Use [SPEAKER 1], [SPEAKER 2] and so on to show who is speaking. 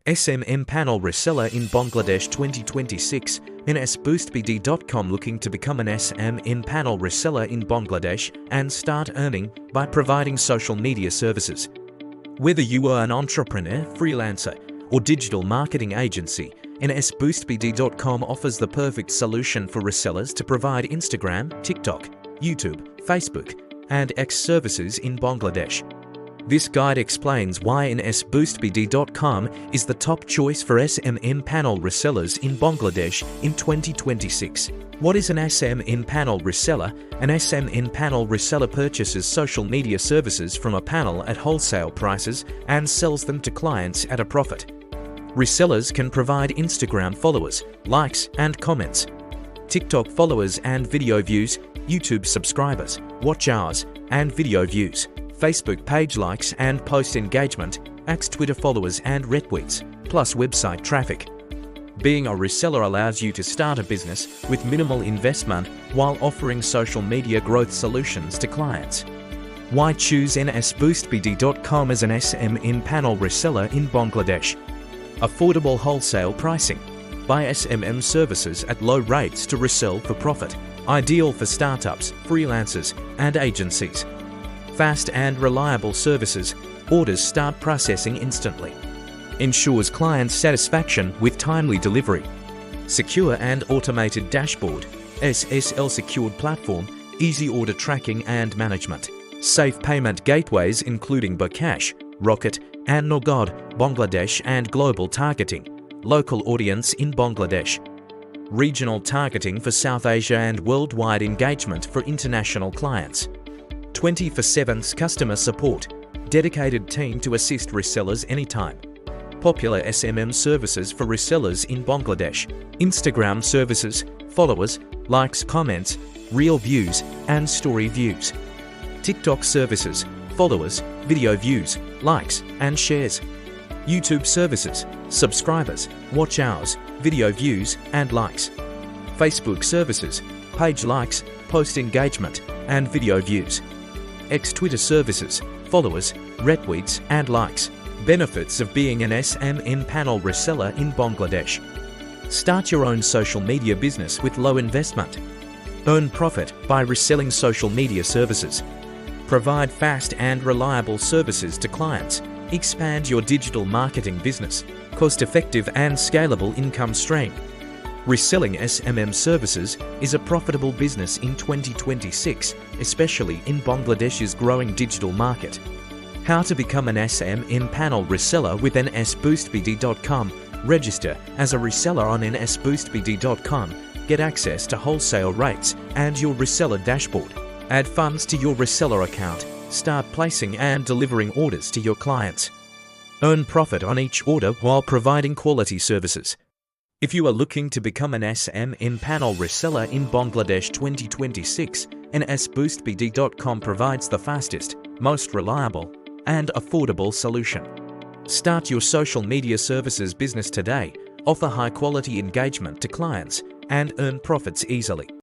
[SPEAKER 1] SMM Panel Reseller in Bangladesh 2026. NSBoostBD.com looking to become an SMM Panel Reseller in Bangladesh and start earning by providing social media services. Whether you are an entrepreneur, freelancer, or digital marketing agency, NSBoostBD.com offers the perfect solution for resellers to provide Instagram, TikTok, YouTube, Facebook, and X services in Bangladesh. This guide explains why NSBoostBD.com is the top choice for SMM panel resellers in Bangladesh in 2026. What is an SMM panel reseller? An SMM panel reseller purchases social media services from a panel at wholesale prices and sells them to clients at a profit. Resellers can provide Instagram followers, likes and comments, TikTok followers and video views, YouTube subscribers, watch hours and video views, Facebook page likes and post engagement, X Twitter followers and retweets, plus website traffic. Being a reseller allows you to start a business with minimal investment while offering social media growth solutions to clients. Why choose NSBoostBD.com as an SMM panel reseller in Bangladesh? Affordable wholesale pricing. Buy SMM services at low rates to resell for profit. Ideal for startups, freelancers, and agencies. Fast and reliable services. Orders start processing instantly. Ensures client satisfaction with timely delivery. Secure and automated dashboard. SSL secured platform. Easy order tracking and management. Safe payment gateways including Bcash, Rocket, and Nagad, Bangladesh and global targeting. Local audience in Bangladesh. Regional targeting for South Asia and worldwide engagement for international clients. 24/7 customer support. Dedicated team to assist resellers anytime. Popular SMM services for resellers in Bangladesh. Instagram services, followers, likes, comments, reel views, and story views. TikTok services, followers, video views, likes, and shares. YouTube services, subscribers, watch hours, video views, and likes. Facebook services, page likes, post engagement, and video views. X Twitter services, followers, retweets, and likes. Benefits of being an SMM panel reseller in Bangladesh. Start your own social media business with low investment. Earn profit by reselling social media services. Provide fast and reliable services to clients. Expand your digital marketing business. Cost-effective and scalable income stream. Reselling SMM services is a profitable business in 2026, especially in Bangladesh's growing digital market. How to become an SMM panel reseller with NSBoostBD.com. Register as a reseller on NSBoostBD.com. Get access to wholesale rates and your reseller dashboard. Add funds to your reseller account. Start placing and delivering orders to your clients. Earn profit on each order while providing quality services. If you are looking to become an SMM panel reseller in Bangladesh 2026, NSBoostBD.com provides the fastest, most reliable, and affordable solution. Start your social media services business today, offer high-quality engagement to clients, and earn profits easily.